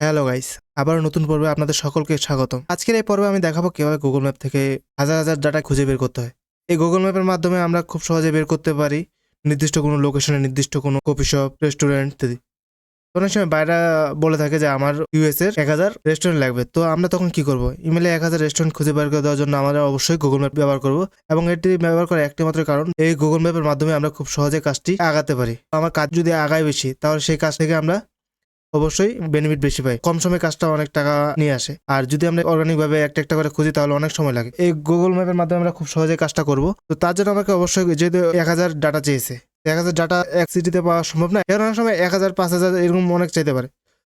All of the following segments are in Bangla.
হ্যালো গাইস, আবার নতুন পর্বে আপনাদের সকলকে স্বাগতম। আজকের এই পর্বে আমি দেখাবো কিভাবে গুগল ম্যাপ থেকে হাজার হাজার ডাটা খুঁজে বের করতে হয়। এই গুগল ম্যাপের মাধ্যমে আমরা খুব সহজে বের করতে পারি নির্দিষ্ট কোনো লোকেশনে নির্দিষ্ট কোনো কফি শপ, রেস্টুরেন্ট ইত্যাদি। অনেক সময় বাইরে বলে থাকে যে আমার ইউএস এর 1000 রেস্টুরেন্ট লাগবে, তো আমরা তখন কি করব? ইমেলে 1000 রেস্টুরেন্ট খুঁজে বের করে দেওয়ার জন্য আমরা অবশ্যই গুগল ম্যাপ ব্যবহার করব, এবং এটি ব্যবহার করার একটি মাত্র কারণ এই গুগল ম্যাপের মাধ্যমে আমরা খুব সহজে কাজটি আগাতে পারি। আমার কাজ যদি আগায় বেশি, তাহলে সেই কাজ থেকে আমরা অবশ্যই বেনিফিট বেশি পাই, কম সময়ে কাজটা অনেক টাকা নিয়ে আসে। আর যদি আমরা অর্গানিক ভাবে একটা একটা করে খুঁজি তাহলে অনেক সময় লাগে। এই গুগল ম্যাপের মাধ্যমে আমরা খুব সহজে কাজটা করব। তো তার জন্য আমাকে অবশ্যই, যেহেতু 1000 ডাটা চেয়েছে, 1000 ডাটা এক সিটিতে পাওয়া সম্ভব না, এর অনেক সময় 1000 5000 এরকম অনেক চাইতে পারে।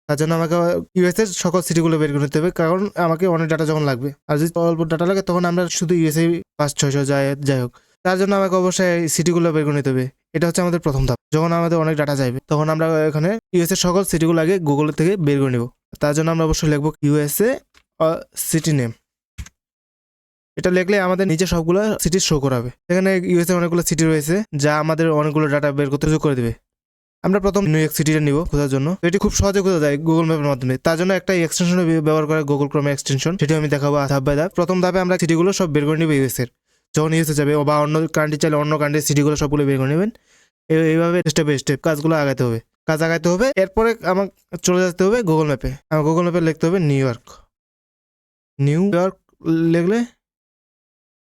তার জন্য আমাকে ইউএস এর সকল সিটিগুলো বের করে নিতে হবে, কারণ আমাকে অনেক ডাটা যখন লাগবে। আর যদি অল্প ডাটা লাগে তখন আমরা শুধু ইউএসএ 500-600 যাই হোক, তার জন্য আমাকে অবশ্যই সিটিগুলো বের করে নিতে হবে। এটা হচ্ছে আমাদের প্রথম ধাপ। যখন আমাদের অনেক ডাটা চাইবে তখন আমরা এখানে ইউএসএ সকল সিটিগুলো আগে গুগল থেকে বের করে নিব। তার জন্য আমরা অবশ্যই লিখবো ইউএসএ সিটি নেম। এটা লিখলে আমাদের নিচে সবগুলো সিটি শো করাবে। এখানে ইউএসএ অনেকগুলো সিটি রয়েছে যা আমাদের অনেকগুলো ডাটা বের করতে সুযোগ করে দেবে। আমরা প্রথম নিউ ইয়র্ক সিটিটা নিব খোঁজার জন্য। এটি খুব সহজে খোঁজা যায় গুগল ম্যাপের মাধ্যমে। তার জন্য একটা এক্সটেনশন ব্যবহার করে, গুগল ক্রোম এক্সটেনশন, সেটি আমি দেখাবো ধাপ বাই ধাপ। প্রথম ধাপে আমরা সিটিগুলো সব বের করে নিব ইউএস এর। যখন ইউএসএ যাবে বা অন্য কান্ট্রি চাইলে অন্য কান্ট্রির সিটিগুলো সবগুলো বের করে নেবেন। এইভাবে স্টেপ বাই স্টেপ কাজগুলো আগাতে হবে। এরপরে আমার চলে যেতে হবে গুগল ম্যাপে। আমার গুগল ম্যাপে লিখতে হবে নিউ ইয়র্ক। নিউ ইয়র্ক লিখলে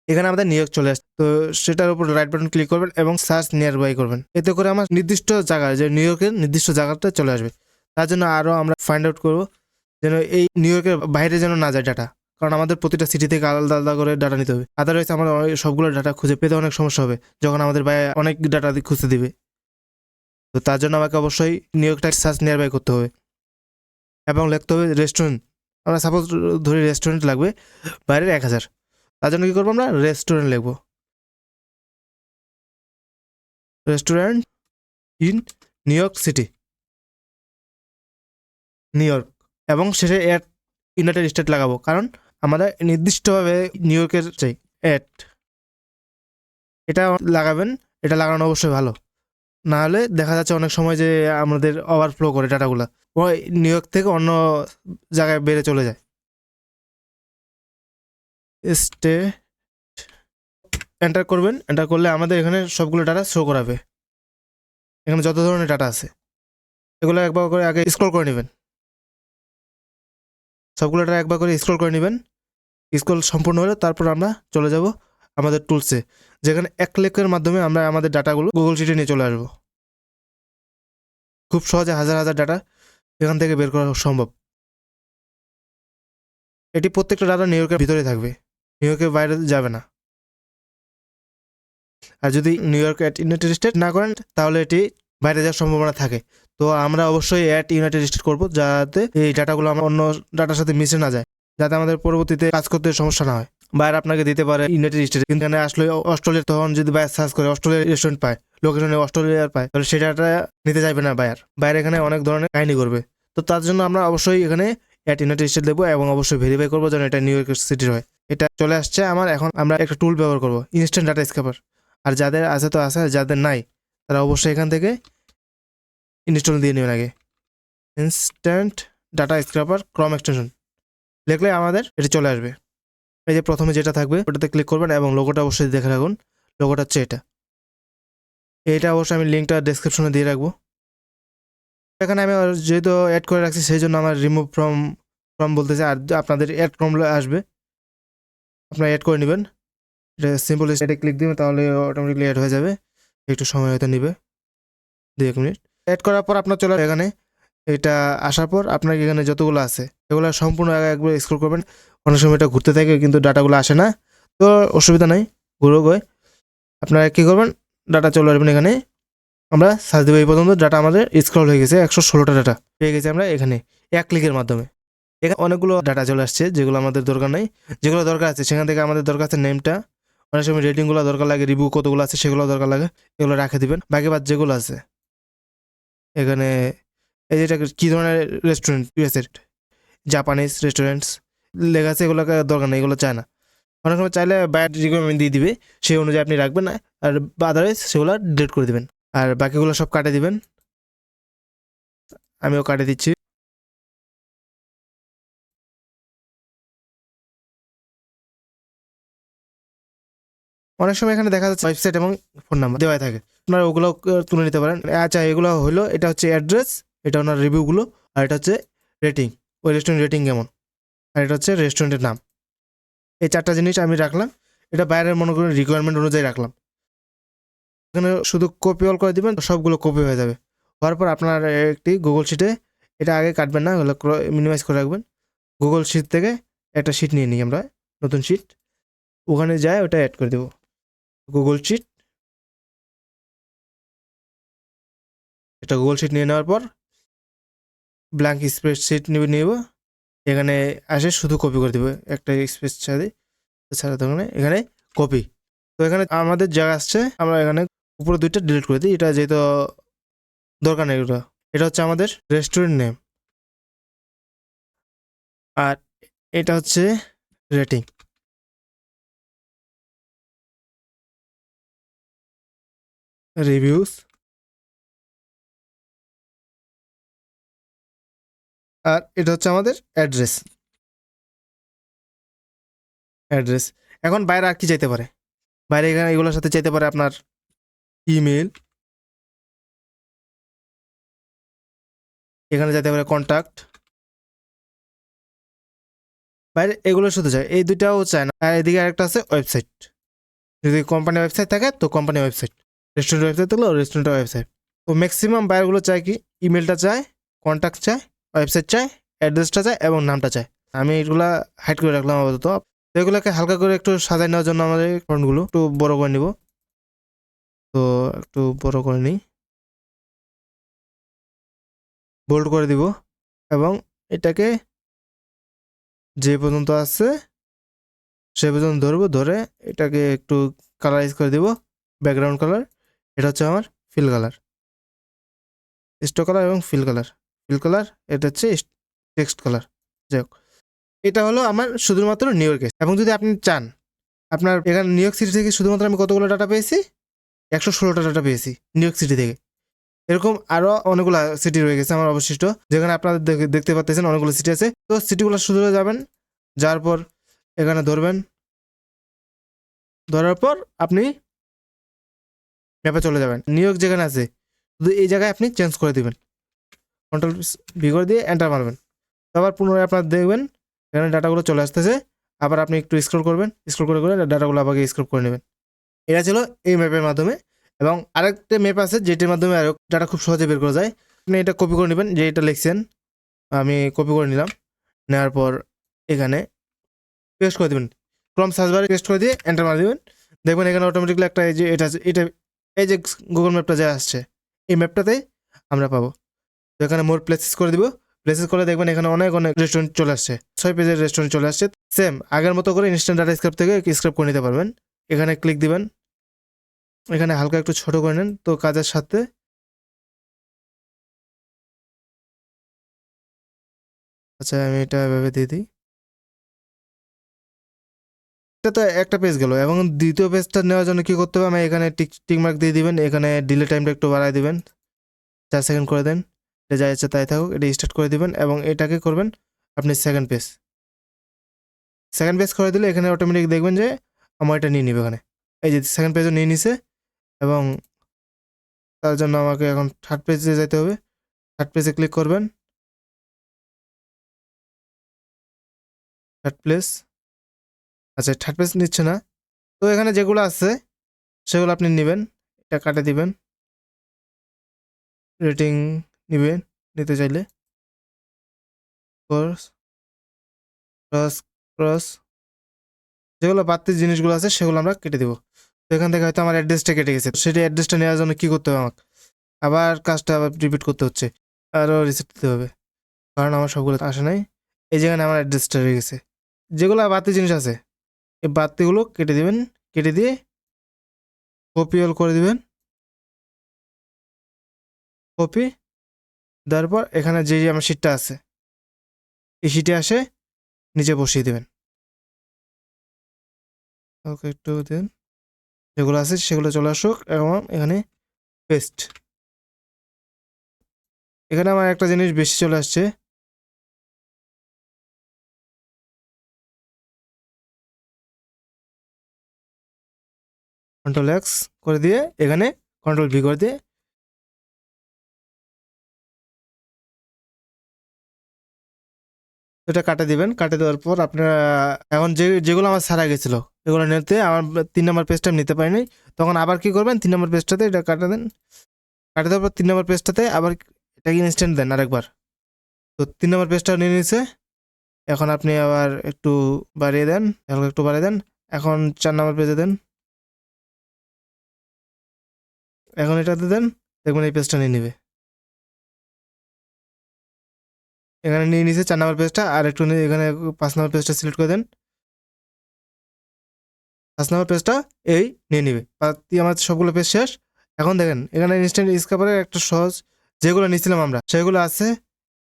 এখানে আমাদের নিউ ইয়র্ক চলে আসছে। তো সেটার উপর রাইট বাটন ক্লিক করবেন এবং সার্চ নিয়ার বাই করবেন। এতে করে আমার নির্দিষ্ট জায়গা, যে নিউ ইয়র্কের নির্দিষ্ট জায়গাটা চলে আসবে। তার জন্য আরও আমরা ফাইন্ড আউট করবো যেন এই নিউ ইয়র্কের বাইরে যেন না যায় ডাটা, কারণ আমাদের প্রতিটা সিটি থেকে আলাদা আলাদা করে ডাটা নিতে হবে। আদারওয়াইজ আমরা সবগুলো ডাটা খুঁজে পেতে অনেক সমস্যা হবে যখন আমাদের বাইরে অনেক ডাটা খুঁজতে দিবে। তো তার জন্য আমাকে অবশ্যই নিউ ইয়র্কটা সার্চ নিয়ার বাই করতে হবে এবং লিখতে হবে রেস্টুরেন্ট। আমরা সাপোজ ধরি রেস্টুরেন্ট লাগবে বাইরের 1000। তার জন্য কী করবো? আমরা রেস্টুরেন্ট লিখবো, restaurant in new York city, new York, এবং শেষে অ্যাট ইউনাইটেড স্টেট লাগাবো, কারণ আমাদের নির্দিষ্টভাবে নিউ ইয়র্কের চাই অ্যাট। এটা লাগাবেন, এটা লাগানো অবশ্যই ভালো। না হলে দেখা যাচ্ছে অনেক সময় যে আমাদের ওভারফ্লো করে ডাটাগুলো, ওই নিউ ইয়র্ক থেকে অন্য জায়গায় বেড়ে চলে যায়। স্টে এন্টার করবেন। এন্টার করলে আমাদের এখানে সবগুলো ডাটা শো করাবে। এখানে যত ধরনের ডাটা আছে এগুলো একবার করে আগে স্ক্রল করে নেবেন। সবগুলো ডাটা একবার করে স্ক্রল করে নেবেন। স্ক্রল সম্পূর্ণ হলে তারপর আমরা চলে যাব আমাদের টুলসে, যেখানে এক ক্লিকের মাধ্যমে আমরা আমাদের ডাটাগুলো গুগল শিটে নিয়ে চলে আসবো। খুব সহজে হাজার হাজার ডাটা এখান থেকে বের করা সম্ভব। এটি প্রত্যেকটা ডাটা নিউ ইয়র্কের ভিতরে থাকবে, নিউ ইয়র্কের বাইরে যাবে না। আর যদি new York at United state না করেন তাহলে এটি বাইরে যাওয়ার সম্ভাবনা থাকে। তো আমরা অবশ্যই অ্যাট ইউনাইটেড স্টেট করবো, যাতে এই ডাটাগুলো আমার অন্য ডাটার সাথে মিশে না যায়, যাতে আমাদের পরবর্তীতে কাজ করতে সমস্যা না হয়। বাইরে আপনাকে দিতে পারে ইউনাইটেড স্টেট, কিন্তু এখানে আসলে অস্ট্রেলিয়া, তখন যদি বাইরে সার্চ করে অস্ট্রেলিয়ার রেস্টুরেন্ট পায়, লোকেশনে অস্ট্রেলিয়ার পায়, তাহলে সেই ডাটা নিতে চাইবে না বাইরে এখানে অনেক ধরনের কাহিনী করবে। তো তার জন্য আমরা অবশ্যই এখানে অ্যাট ইউনাইটেড স্টেট দেবো এবং অবশ্যই ভেরিফাই করবো যেন এটা নিউ ইয়র্ক সিটির হয়। এটা চলে আসছে আমার। এখন আমরা একটা টুল ব্যবহার করবো, ইনস্ট্যান্ট ডাটা স্ক্যাপার। আর যাদের আছে তো আছে, যাদের নাই তারা অবশ্যই এখান থেকে ইনস্টল দিয়ে নেবেন আগে। ইনস্ট্যান্ট ডাটা স্ক্র্যাপার ক্রম এক্সটেনশন লিখলে আমাদের এটি চলে আসবে। এই যে প্রথমে যেটা থাকবে ওটাতে ক্লিক করবেন এবং লোগোটা অবশ্যই দেখে রাখুন। লোগোটা হচ্ছে এটা অবশ্যই আমি লিঙ্কটা ডেসক্রিপশনে দিয়ে রাখবো। এখানে আমি যেহেতু অ্যাড করে রাখছি সেই জন্য আমার রিমুভ ফ্রম বলতেছে, আর আপনাদের অ্যাড ফ্রম আসবে, আপনারা অ্যাড করে নেবেন। এটা সিম্পল, এটা ক্লিক দিবেন তাহলে অটোমেটিকলি অ্যাড হয়ে যাবে। একটু সময় হয়তো নেবে 2-1 মিনিট। অ্যাড করার পর আপনার চলে এখানে, এটা আসার পর আপনার এখানে যতগুলো আছে এগুলো সম্পূর্ণ একবার স্ক্রল করবেন। অনেক সময় এটা ঘুরতে থাকে কিন্তু ডাটাগুলো আসে না, তো অসুবিধা নাই, ঘুরো গয়। আপনারা কী করবেন, ডাটা চলে আসবেন এখানে। আমরা সার্চ দেবো। এই পর্যন্ত ডাটা আমাদের স্ক্রল হয়ে গেছে, 116টা ডাটা পেয়ে গেছি আমরা এখানে এক ক্লিকের মাধ্যমে। এখানে অনেকগুলো ডাটা চলে আসছে যেগুলো আমাদের দরকার নেই। যেগুলো দরকার আছে সেখান থেকে আমাদের দরকার আছে নেমটা, অনেক সময় রেটিংগুলো দরকার লাগে, রিভিউ কতগুলো আছে সেগুলো দরকার লাগে, এগুলো রেখে দিবেন। বাকি বাদ যেগুলো আছে এখানে, এই যেটা কী ধরনের রেস্টুরেন্ট, ইউএসের জাপানিজ রেস্টুরেন্টস লেখা আছে, এগুলো দরকার নেই, এগুলো চায় না। অনেক সময় চাইলে বাইরের রিকোয়ারমেন্ট দিয়ে দিবে, সেই অনুযায়ী আপনি রাখবেন না, আর আদারওয়াইজ সেগুলো ডিলিট করে দেবেন। আর বাকিগুলো সব কাটে দিবেন, আমিও কাটে দিচ্ছি। অনেক সময় এখানে দেখা যাচ্ছে ওয়েবসাইট এবং ফোন নাম্বার দেওয়া থাকে, আপনারা ওগুলো তুলে নিতে পারেন। আচ্ছা, এগুলো হলো, এটা হচ্ছে অ্যাড্রেস, এটা ওনার রিভিউগুলো, আর এটা হচ্ছে রেটিং, ওই রেস্টুরেন্ট রেটিং কেমন, আর এটা হচ্ছে রেস্টুরেন্টের নাম। এই 4টা জিনিস আমি রাখলাম, এটা বাইরের মনে করেন রিকোয়ারমেন্ট অনুযায়ী রাখলাম। এখানে শুধু কপি অল করে দিবেন, সবগুলো কপি হয়ে যাবে। হওয়ার পর আপনার একটি গুগল শিটে, এটা আগে কাটবেন না, ওগুলো মিনিমাইজ করে রাখবেন। গুগল শিট থেকে একটা শিট নিয়ে নিই আমরা, নতুন শিট, ওখানে যাই ওটা অ্যাড করে দেবো। গুগল শিট, এটা গুগল শিট নিয়ে নেওয়ার পর ব্ল্যাঙ্ক স্প্রেডশিট নেব, এখানে আসে শুধু কপি করে দেবো একটা স্পেস ছাড়া তখন এখানে কপি। তো এখানে আমাদের জায়গা আসছে, আমরা এখানে উপরে 2টা ডিলিট করে দিই, এটা যেহেতু দরকার নেই। এটা হচ্ছে আমাদের রেস্টুরেন্ট নেম, আর এটা হচ্ছে রেটিং। রিভিউস, আর এটা হচ্ছে আমাদের অ্যাড্রেস। এখন বাইরে আর কি চাইতে পারে, বাইরে এখানে এগুলোর সাথে চাইতে পারে আপনার ইমেল, এখানে চাইতে পারে কন্ট্যাক্ট, বাইরে এগুলোর সাথে চায়, এই দুইটাও চায় না। আর এদিকে আরেকটা আছে ওয়েবসাইট, যদি কোম্পানি ওয়েবসাইট থাকে তো কোম্পানি ওয়েবসাইট, রেস্টুরেন্ট ওয়েবসাইট থাকলে রেস্টুরেন্টের ওয়েবসাইট। তো ম্যাক্সিমাম বাইরগুলো চায় কি, ইমেলটা চায়, কন্ট্যাক্ট চায়, ওয়েবসাইট চায়, অ্যাড্রেসটা চায় এবং নামটা চায়। আমি এগুলা হাইড করে রাখলাম আপাতত। তো এগুলোকে হালকা করে একটু সাজাই নেওয়ার জন্য আমাদের ফন্টগুলো একটু বড় করে নিব। তো একটু বড় করে নিই, বোল্ড করে দিব, এবং এটাকে যে পর্যন্ত আছে সে পর্যন্ত ধরবো, ধরে এটাকে একটু কালারাইজ করে দিব, ব্যাকগ্রাউন্ড কালার। এটা হচ্ছে আমার ফিল কালার, স্টক কালার এবং ফিল কালার, এটা হচ্ছে টেক্সট কালার। যাই হোক, এটা হলো আমার শুধুমাত্র নিউ ইয়র্কে। এবং যদি আপনি চান, আপনার এখানে নিউ ইয়র্ক সিটি থেকে শুধুমাত্র আমি কতগুলো ডাটা পেয়েছি, 116টা ডাটা পেয়েছি নিউ ইয়র্ক সিটি থেকে। এরকম আরও অনেকগুলো সিটি রয়ে গেছে আমার অবশিষ্ট, যেখানে আপনারা দেখতে পাচ্ছেন অনেকগুলো সিটি আছে। তো সিটিগুলো শুধু যাবেন, যাওয়ার পর এখানে ধরবেন, ধরার পর আপনি ম্যাপে চলে যাবেন। নিউ ইয়র্ক যেখানে আছে শুধু এই জায়গায় আপনি চেঞ্জ করে দিবেন, কন্ট্রোল ভি করে দিয়ে এন্টার মারবেন। আবার পুনরায় আপনার দেখবেন এখানে ডাটাগুলো চলে আসতেছে। আবার আপনি একটু স্ক্রল করবেন, স্ক্রল করে ডাটাগুলো আবার স্ক্রল করে নেবেন। এটা ছিল এই ম্যাপের মাধ্যমে। এবং আরেকটা ম্যাপ আছে যেটির মাধ্যমে আরও ডাটা খুব সহজে বের করা যায়। আপনি এটা কপি করে নেবেন, যে এটা লিখছেন আমি কপি করে নিলাম, নেওয়ার পর এখানে পেস্ট করে দেবেন, ক্রম সার্চ বারে পেস্ট করে দিয়ে এন্টার মারে দেবেন। দেখবেন এখানে অটোমেটিকলি একটা এই যে এটা এই যে গুগল ম্যাপটা যা আসছে, এই ম্যাপটাতে আমরা পাবো। তো এখানে মোর প্লেসেস করে দিব, প্লেসেস করে দেখবেন এখানে অনেক রেস্টুরেন্ট চলে আসছে, 6 পেজের রেস্টুরেন্ট চলে আসছে। সেম আগের মতো করে ইনস্ট্যান্ট ডাটা স্ক্রাব থেকে স্ক্রাব করে নিতে পারবেন। এখানে ক্লিক দিবেন, এখানে হালকা একটু ছোট করে নেন তো কাজের সাথে। আচ্ছা, আমি এটা এভাবে দিয়ে দিই। এটা তো একটা পেজ গেল, এবং দ্বিতীয় পেজটা নেওয়ার জন্য কি করতে হবে, আমি এখানে টিক মার্ক দিয়ে দিবেন, এখানে ডিলে টাইমটা একটু বাড়ায় দিবেন, 4 সেকেন্ড করে দেন, এটা যা ইচ্ছে তাই থাকুক, এটা স্টার্ট করে দিবেন। এবং এটাকে করবেন আপনি সেকেন্ড পেজ করে দিলে এখানে অটোমেটিক দেখবেন যে আমার এটা নিয়ে নিবে। এখানে এই যে সেকেন্ড পেজও নিয়ে নিছে, এবং তার জন্য আমাকে এখন থার্ড পেজে যেতে হবে। থার্ড পেজে ক্লিক করবেন, থার্ড প্লেস। আচ্ছা, থার্ড পেজ নিচ্ছে না, তো এখানে যেগুলো আছে সেগুলো আপনি নেবেন, এটা কাটে দিবেন, রেটিং নেবেন নিতে চাইলে, ক্রস ক্রস ক্রস, যেগুলো বাড়তি জিনিসগুলো আছে সেগুলো আমরা কেটে দেবো। তো এখান থেকে হয়তো আমার অ্যাড্রেসটা কেটে গেছে, সেটা অ্যাড্রেসটা নেওয়ার জন্য কী করতে হবে, আমাকে আবার কাজটা আবার রিপিট করতে হচ্ছে, আরও রিসেট দিতে হবে, কারণ আমার সবগুলো আসে নাই। এই যেখানে আমার অ্যাড্রেসটা রয়ে গেছে, যেগুলো বাড়তি জিনিস আছে এই বাড়তিগুলো কেটে দিবেন, কেটে দিয়ে কপি অল করে দিবেন, কপি দেওয়ার পর এখানে যে আমার শিটটা আছে এই শিটে আসে নিচে বসিয়ে দেবেন। ওকে, একটু দেন, যেগুলো আছে সেগুলো চলে আসুক, এবং এখানে পেস্ট। এখানে আমার একটা জিনিস বেশি চলে আসছে, কন্ট্রোল এক্স করে দিয়ে এখানে কন্ট্রোল ভি করে দিয়ে এটা কাটে দিবেন। কাটে দেওয়ার পর আপনারা এখন যেগুলো আমার সারা গেছিলো এগুলো নিতে আমার 3 নম্বর পেজটা নিতে পারিনি, তখন আবার কি করবেন 3 নম্বর পেজটাতে এটা কাটে দেন। কাটে দেওয়ার পর 3 নম্বর পেজটাতে আবার এটাকে ইনস্ট্যান্ট দেন আরেকবার। তো 3 নম্বর পেজটা নিয়ে নিয়েছে। এখন আপনি আবার একটু বাড়িয়ে দেন, হালকা একটু বাড়িয়ে দেন। এখন 4 নম্বর পেজে দেন, এখন এটাতে দেন, দেখবেন এই পেজটা নিয়ে নেবে। এখানে নিয়ে নিয়েছে 4 নম্বর পেজটা, আর একটু এখানে 5 নম্বর পেজটা সিলেক্ট করে দেন। 5 নম্বর পেজটা এই নিয়ে নেবে। আমার সবগুলো পেজ শেষ। এখন দেখেন এখানে ইনস্ট্যান্ট স্ক্রাপারের একটা সহজ যেগুলো নিয়েছিলাম আমরা সেগুলো আছে,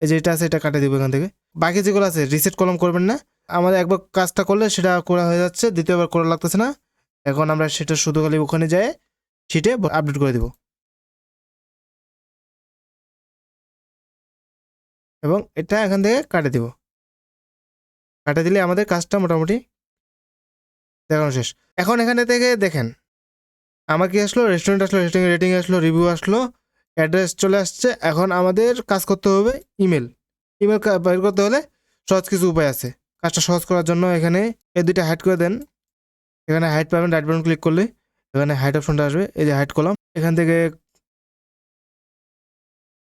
এই যে এটা আছে এটা কাটে দিব এখান থেকে। বাকি যেগুলো আছে রিসেট কলম করবেন না, আমাদের একবার কাজটা করলে সেটা করা হয়ে যাচ্ছে, দ্বিতীয়বার করা লাগতেছে না। এখন আমরা সেটা শুধু খালি ওখানে যায় শিটে আপডেট করে দিব এবং এটা এখান থেকে কাটে দিব। কাটে দিলে আমাদের কাজটা মোটামুটি দেখানো শেষ। এখন এখানে থেকে দেখেন আমার কি আসলো, রেস্টুরেন্ট আসলো, রেটিং আসলো, রিভিউ আসলো, অ্যাড্রেস চলে আসছে। এখন আমাদের কাজ করতে হবে ইমেল বের করতে হলে সহজ কিছু উপায় আছে। কাজটা সহজ করার জন্য এখানে এই দুইটা হাইড করে দেন। এখানে হাইড পাবেন, রাইট বাটন ক্লিক করলে এখানে হাইড অপশনটা আসবে, এই যে হাইড কলাম, এখান থেকে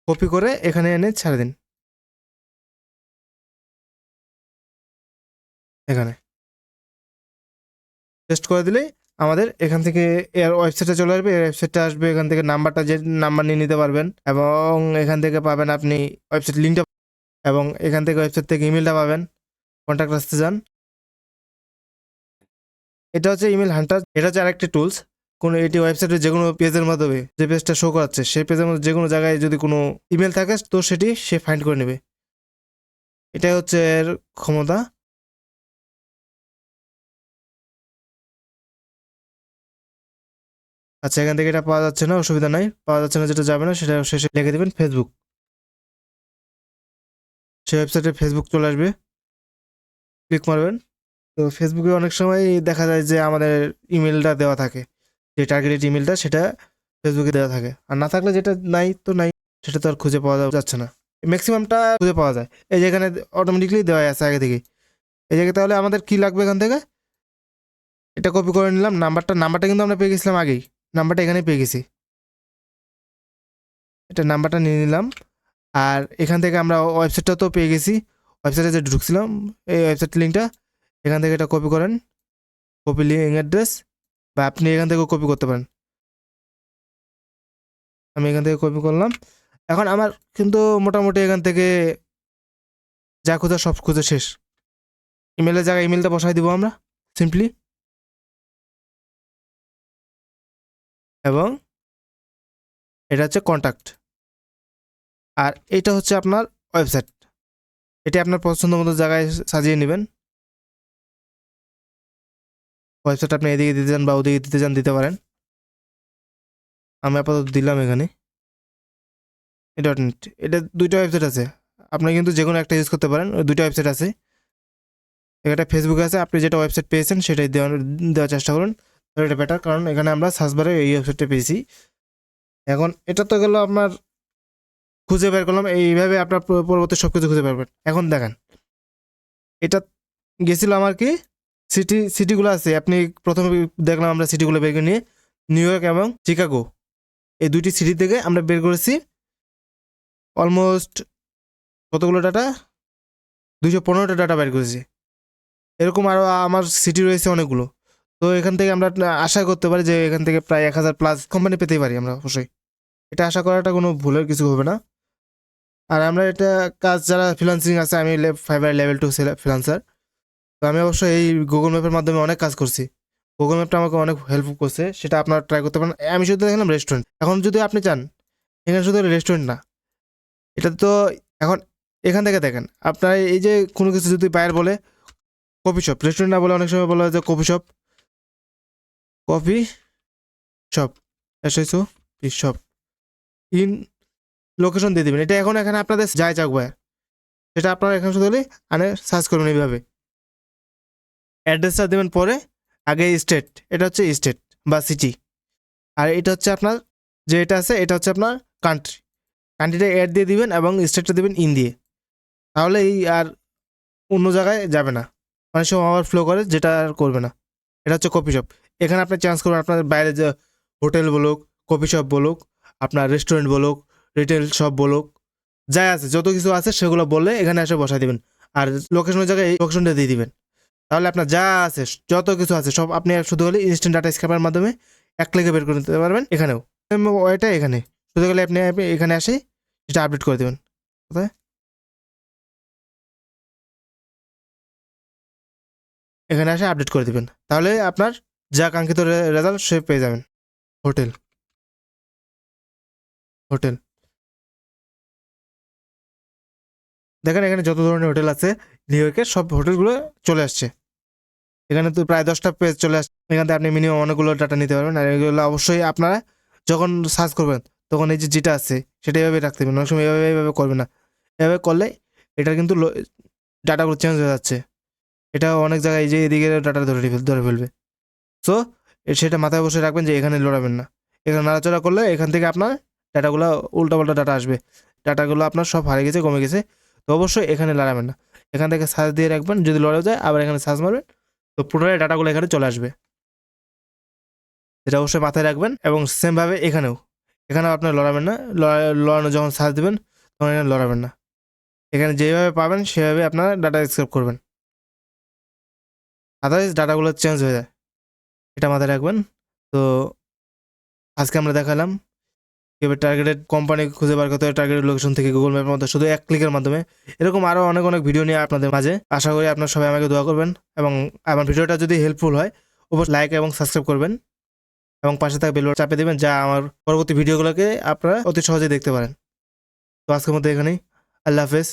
কপি করে এখানে এনে ছেড়ে দিন। এখানে টেস্ট করে দিলেই আমাদের এখান থেকে এর ওয়েবসাইটে চলে আসবে। এর ওয়েবসাইটটা আসবে, এখান থেকে নাম্বারটা যে নাম্বার নিয়ে নিতে পারবেন এবং এখান থেকে পাবেন আপনি ওয়েবসাইট লিঙ্কটা এবং এখান থেকে ওয়েবসাইট থেকে ইমেলটা পাবেন। কন্ট্যাক্ট আসতে যান, এটা হচ্ছে ইমেল হান্টার। এটা হচ্ছে আরেকটি টুলস। কোনো এটি ওয়েবসাইটের যে কোনো পেজের মাধ্যমে যে পেজটা শো করাচ্ছে সেই পেজের মধ্যে যে কোনো জায়গায় যদি কোনো ইমেল থাকে তো সেটি সে ফাইন্ড করে নেবে। এটাই হচ্ছে এর ক্ষমতা। আচ্ছা, এখান থেকে এটা পাওয়া যাচ্ছে না, অসুবিধা নাই। পাওয়া যাচ্ছে না যেটা যাবে না সেটা শেষে লিখে দেবেন ফেসবুক। সেই ওয়েবসাইটে ফেসবুক চলে আসবে, ক্লিক মারবেন। তো ফেসবুকে অনেক সময় দেখা যায় যে আমাদের ইমেলটা দেওয়া থাকে, যে টার্গেটেড ইমেলটা সেটা ফেসবুকে দেওয়া থাকে। আর না থাকলে যেটা নাই তো নাই, সেটা তো আর খুঁজে পাওয়া যাচ্ছে না। ম্যাক্সিমামটা খুঁজে পাওয়া যায়, এই যে এখানে অটোমেটিকলি দেওয়া আছে আগে থেকে। এই জায়গায় তাহলে আমাদের কি লাগবে, এখান থেকে এটা কপি করে নিলাম। নাম্বারটা কিন্তু আমরা পেয়ে গেছিলাম আগেই, নাম্বারটা এখানে পেয়ে গেছি। এটা নাম্বারটা নিয়ে নিলাম। আর এখান থেকে আমরা ওয়েবসাইটটা তো পেয়ে গেছি, ওয়েবসাইটে যে ঢুকছিলাম এই ওয়েবসাইট লিঙ্কটা, এখান থেকে এটা কপি করেন, কপি লিঙ্ক অ্যাড্রেস, বা আপনি এখান থেকেও কপি করতে পারেন। আমি এখান থেকে কপি করলাম। এখন আমার কিন্তু মোটামুটি এখান থেকে যা খোঁজা সব খুঁজে শেষ। ইমেলের জায়গায় ইমেলটা বসাই দিব আমরা সিম্পলি, এবং এটা হচ্ছে কন্ট্যাক্ট, আর এটা হচ্ছে আপনার ওয়েবসাইট। এটা আপনার পছন্দ মতো জায়গায় সাজিয়ে নেবেন। ওয়েবসাইট আপনি এদিকে দিতে চান বা ওদিকে দিতে চান দিতে পারেন। আমি আপাতত দিলাম এখানে ডট নেট। এটা দুইটা ওয়েবসাইট আছে, আপনি কিন্তু যে কোনো একটা ইউজ করতে পারেন। ওই দুইটা ওয়েবসাইট আছে, একটা ফেসবুক আছে। আপনি যেটা ওয়েবসাইট পেয়েছেন সেটাই দেওয়ার চেষ্টা করুন, এটা বেটার, কারণ এখানে আমরা সার্চ বারে এই ওয়েবসাইটটা পেয়েছি। এখন এটা তো গেল আপনার খুঁজে বের করলাম, এইভাবে আপনার পরবর্তী সব কিছু খুঁজে পারবেন। এখন দেখেন এটা গেছিল আমার কি সিটিগুলো আছে। আপনি প্রথমে দেখলাম আমরা সিটিগুলো বের করে নিয়ে নিউ ইয়র্ক এবং চিকাগো, এই দুইটি সিটি থেকে আমরা বের করেছি অলমোস্ট কতগুলো ডাটা, 215টা ডাটা বের করেছি। এরকম আরও আমার সিটি রয়েছে অনেকগুলো। তো এখান থেকে আমরা আশা করতে পারি যে এখান থেকে প্রায় 1000+ কোম্পানি পেতেই পারি আমরা অবশ্যই। এটা আশা করাটা কোনো ভুলের কিছু হবে না। আর আমরা এটা কাজ যারা ফ্রিল্যান্সিং আছে, আমি ফাইবার লেভেল 2 ফ্রিল্যান্সার, তো আমি অবশ্যই এই গুগল ম্যাপের মাধ্যমে অনেক কাজ করছি। গুগল ম্যাপটা আমাকে অনেক হেল্প করছে, সেটা আপনারা ট্রাই করতে পারেন। আমি শুধু দেখলাম রেস্টুরেন্ট, এখন যদি আপনি চান এখানে শুধু রেস্টুরেন্ট না, এটা তো এখন এখান থেকে দেখেন আপনার এই যে কোনো কিছু যদি বায়ার বলে কফি শপ, রেস্টুরেন্ট না বলে অনেক সময় বলা হয় যে coffee shop, coffee shop, SSO shop in location দিয়ে দেবেন। এটা এখন এখানে আপনাদের যাই চাক বায়ার, সেটা আপনারা এখানে শুধু আনে সার্চ করবেন এইভাবে। অ্যাড্রেসটা দেবেন পরে, আগে স্টেট, এটা হচ্ছে স্টেট বা সিটি, আর এটা হচ্ছে আপনার যে এটা আছে এটা হচ্ছে আপনার কান্ট্রি, কান্ট্রিটা অ্যাড দিয়ে দিবেন এবং স্টেটটা দিবেন ইন দিয়ে, তাহলে এই আর অন্য জায়গায় যাবে না, মানে সব ওভারফ্লো করে যেটা আর করবে না। এটা হচ্ছে কফি শপ। এখানে আপনি চেঞ্জ করবেন আপনার বাইরে যে হোটেল বলুক, কফি শপ বলুক, আপনার রেস্টুরেন্ট বলুক, রিটেল শপ বলুক, যাই আছে যত কিছু আছে সেগুলো বললে এখানে এসে বসাই দিবেন। আর লোকেশনের জায়গায় এই লোকেশনটা দিয়ে দিবেন, তাহলে আপনার যা আছে যত কিছু আছে সব আপনি শুধু হলে ইনস্ট্যান্ট ডাটা স্ক্যাপারের মাধ্যমে এক ক্লিকে বের করে নিতে পারবেন। এখানেও ওইটা এখানে শুধু গেলে আপনি এখানে আসে সেটা আপডেট করে দেবেন। কোথায় এখানে এসে আপডেট করে দিবেন, তাহলে আপনার যা কাঙ্ক্ষিত রেজাল্ট সে পেয়ে যাবেন। হোটেল, হোটেল দেখেন এখানে যত ধরনের হোটেল আছে নিউ ইয়র্কের সব হোটেলগুলো চলে আসছে। এখানে তো প্রায় 10টা পেজ চলে আসছে, এখান থেকে আপনি মিনিমাম অনেকগুলো ডাটা নিতে পারবেন। আর এগুলো অবশ্যই আপনারা যখন সার্চ করবেন তখন এই যে যেটা আছে সেটা এভাবে রাখতে হবে, অনেক সময় এভাবে করবে না, এভাবে করলে এটা কিন্তু ডাটাগুলো চেঞ্জ হয়ে যাচ্ছে। এটা অনেক জায়গায় যে এদিকে ডাটা ধরে ফেলবে। সো সেটা মাথায় বসে রাখবেন যে এখানে লড়াবেন না, এখানে নাড়াচড়া করলে এখান থেকে আপনার ডাটাগুলো উল্টাপাল্টা ডাটা আসবে, ডাটাগুলো আপনার সব হারিয়ে গেছে, কমে গেছে। তো অবশ্যই এখানে লড়াবেন না, এখান থেকে সার্চ দিয়ে রাখবেন, যদি লড়ে যায় আবার এখানে সার্চ মারবেন, তো পুনরায় ডাটাগুলো এখানে চলে আসবে। এটা অবশ্যই মাথায় রাখবেন। এবং সেমভাবে এখানেও আপনার লড়াবেন না, লড়ানো যখন সার্চ দেবেন তখন এখানে লড়াবেন না, এখানে যেভাবে পাবেন সেভাবে আপনারা ডাটা এক্সেপ্ট করবেন, আদারওয়াইজ ডাটাগুলো চেঞ্জ হয়ে যায়, এটা মাথায় রাখবেন। তো আজকে আমরা দেখালাম কীভাবে টার্গেটেড কোম্পানি খুঁজে বার করতে হবে টার্গেটেড লোকেশন থেকে গুগল ম্যাপের মধ্যে শুধু এক ক্লিকের মাধ্যমে। এরকম আরও অনেক অনেক ভিডিও নিয়ে আপনাদের মাঝে, আশা করি আপনার সবাই আমাকে দোয়া করবেন এবং আমার ভিডিওটা যদি হেল্পফুল হয় অবশ্যই লাইক এবং সাবস্ক্রাইব করবেন এবং পাশে থাকা বেল চাপে দেবেন, যা আমার পরবর্তী ভিডিওগুলোকে আপনারা অতি সহজেই দেখতে পারেন। তো আজকের মধ্যে এখানেই, আল্লাহ হাফেজ।